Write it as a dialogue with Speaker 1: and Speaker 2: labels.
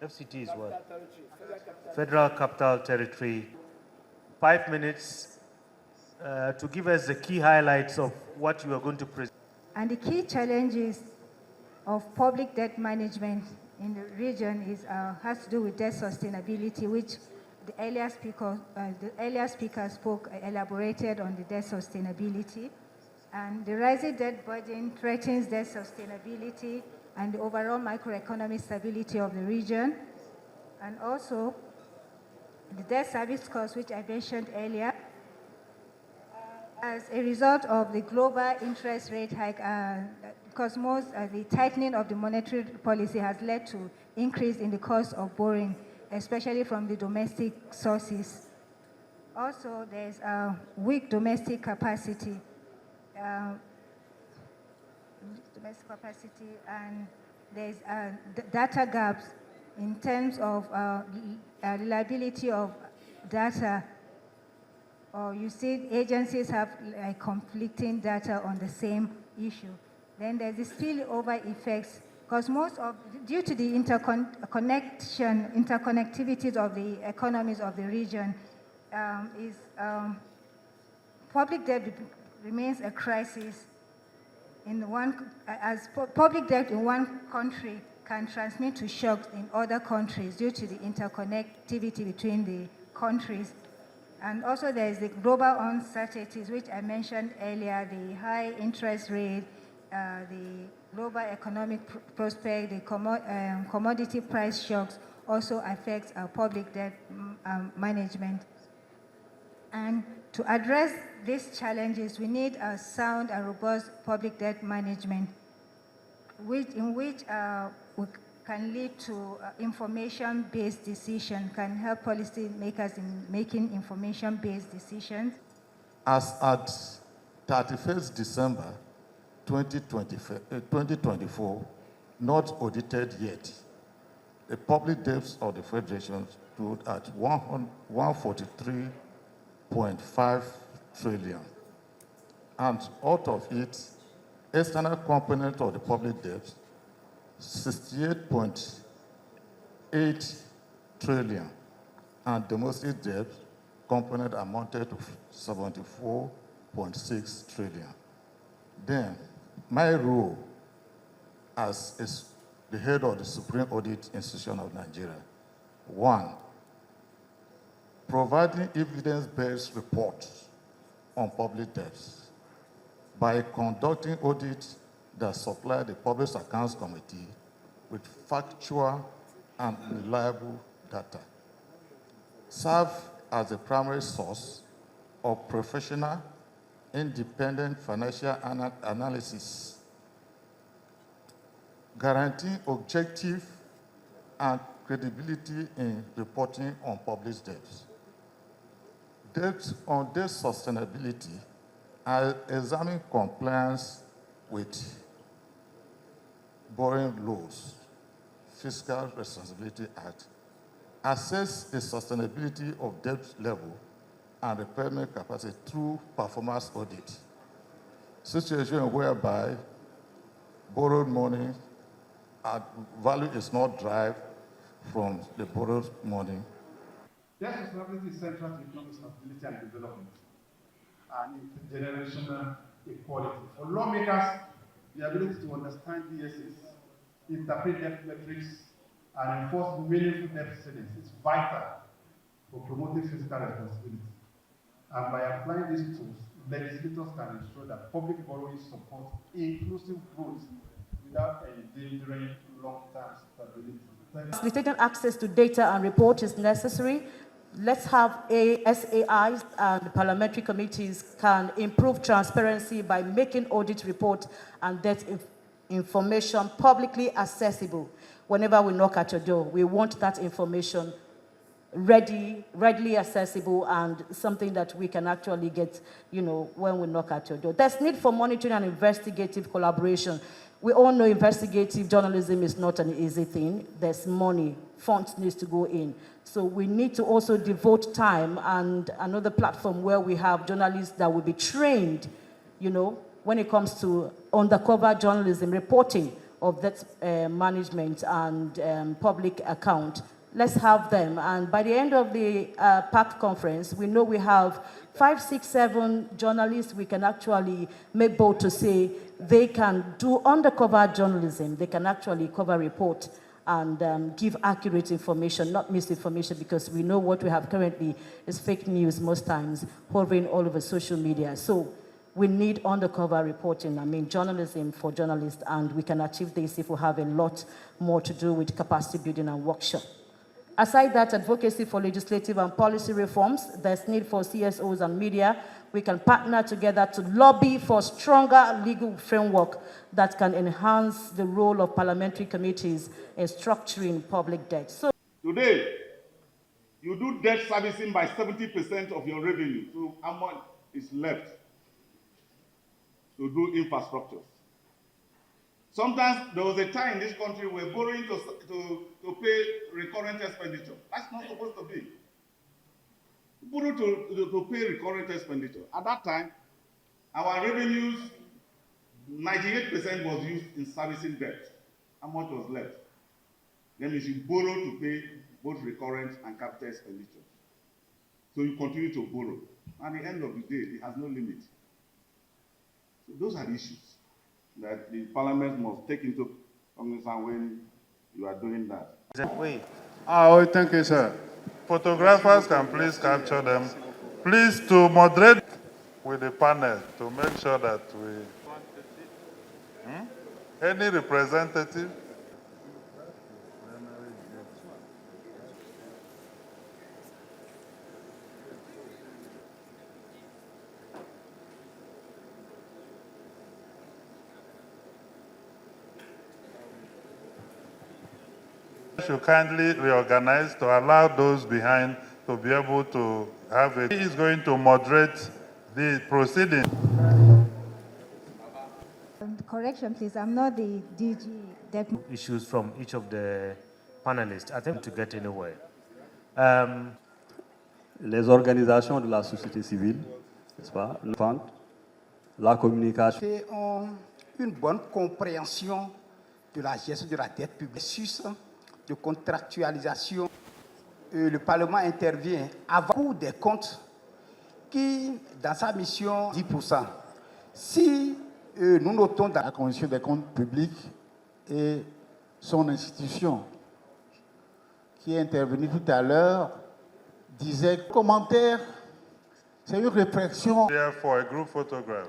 Speaker 1: FCT is what? Federal Capital Territory. 5 minutes to give us the key highlights of what you are going to present.
Speaker 2: And the key challenges of public debt management in the region has to do with debt sustainability, which the earlier speaker elaborated on the debt sustainability. And the rising debt burden threatens debt sustainability and the overall macroeconomic stability of the region. And also, the debt service cost, which I mentioned earlier, as a result of the global interest rate hike, because the tightening of the monetary policy has led to increase in the cost of borrowing, especially from the domestic sources. Also, there's weak domestic capacity, and there's data gaps in terms of reliability of data. Or you see agencies have conflicting data on the same issue. Then there's the spillover effects, because due to the interconnectivities of the economies of the region, public debt remains a crisis as public debt in one country can transmit to shocks in other countries due to the interconnectivity between the countries. And also there's the global uncertainties, which I mentioned earlier, the high interest rate, the global economic prospect, the commodity price shocks also affects our public debt management. And to address these challenges, we need a sound and robust public debt management, in which we can lead to information-based decision, can help policymakers in making information-based decisions.
Speaker 3: As at 31st December 2024, not audited yet, the public debts of the Federation stood at 143.5 trillion. And out of it, external component of the public debt, 68.8 trillion, and domestic debt component amounted to 74.6 trillion. Then, my role as the head of the Supreme Audit Institution of Nigeria, 1, providing evidence-based reports on public debts by conducting audits that supply the Public Accounts Committee with factual and reliable data. Serve as the primary source of professional, independent financial analysis, guaranteeing objective and credibility in reporting on public debts. On debt sustainability, I examine compliance with Borrowing Laws, Fiscal Responsibility Act, assess the sustainability of debt level and repayment capacity through performance audit. Situation whereby borrowed money value is not derived from the borrowed money.
Speaker 4: Debt sustainability is central to economic stability and development and intergenerational equality. For lawmakers, the ability to understand DSS, interpret debt metrics, and enforce meaningful debt ceilings is vital for promoting fiscal responsibility. And by applying these tools, legislators can ensure that public borrowing supports inclusive growth without endangering long-term stability.
Speaker 5: Facilitating access to data and report is necessary. Let's have SAIs and parliamentary committees can improve transparency by making audit reports and debt information publicly accessible. Whenever we knock at your door, we want that information readily accessible and something that we can actually get, when we knock at your door. There's need for monitoring and investigative collaboration. We all know investigative journalism is not an easy thing. There's money, funds needs to go in. So we need to also devote time and another platform where we have journalists that will be trained, when it comes to undercover journalism, reporting of debt management and public account. Let's have them. And by the end of the PAC conference, we know we have 5, 6, 7 journalists we can actually make bold to say they can do undercover journalism. They can actually cover report and give accurate information, not misinformation, because we know what we have currently is fake news most times, hovering all over social media. So we need undercover reporting, journalism for journalists, and we can achieve this if we have a lot more to do with capacity building and workshop. Aside that, advocacy for legislative and policy reforms, there's need for CSOs and media. We can partner together to lobby for stronger legal framework that can enhance the role of parliamentary committees in structuring public debt. So
Speaker 4: today, you do debt servicing by 70% of your revenue. So how much is left to do infrastructures? Sometimes there was a time in this country we're borrowing to pay recurrent expenditure. That's not supposed to be. Borrow to pay recurrent expenditure. At that time, our revenues, 98% was used in servicing debt. How much was left? That means you borrow to pay both recurrent and capital expenditure. So you continue to borrow. At the end of the day, it has no limit. So those are the issues that the parliament must take into cognizance when you are doing that.
Speaker 6: Thank you, sir. Photographers can please capture them. Please to moderate with the panel to make sure that we... Any representative? Should kindly reorganize to allow those behind to be able to have a... He is going to moderate the proceeding.
Speaker 2: Correction, please. I'm not the DG.
Speaker 1: Issues from each of the panelists. I think to get anywhere.
Speaker 7: Les organisations de la société civile, n'est-ce pas, la communication.
Speaker 8: Ont une bonne compréhension de la gestion de la dette publique, de contractualisation. Le Parlement intervient avant des comptes qui, dans sa mission, 10%. Si nous notons dans
Speaker 3: la Commission des comptes publics et son institution, qui est intervenue tout à l'heure, disait commentaire, c'est une réflexion.
Speaker 6: Here for a group photograph.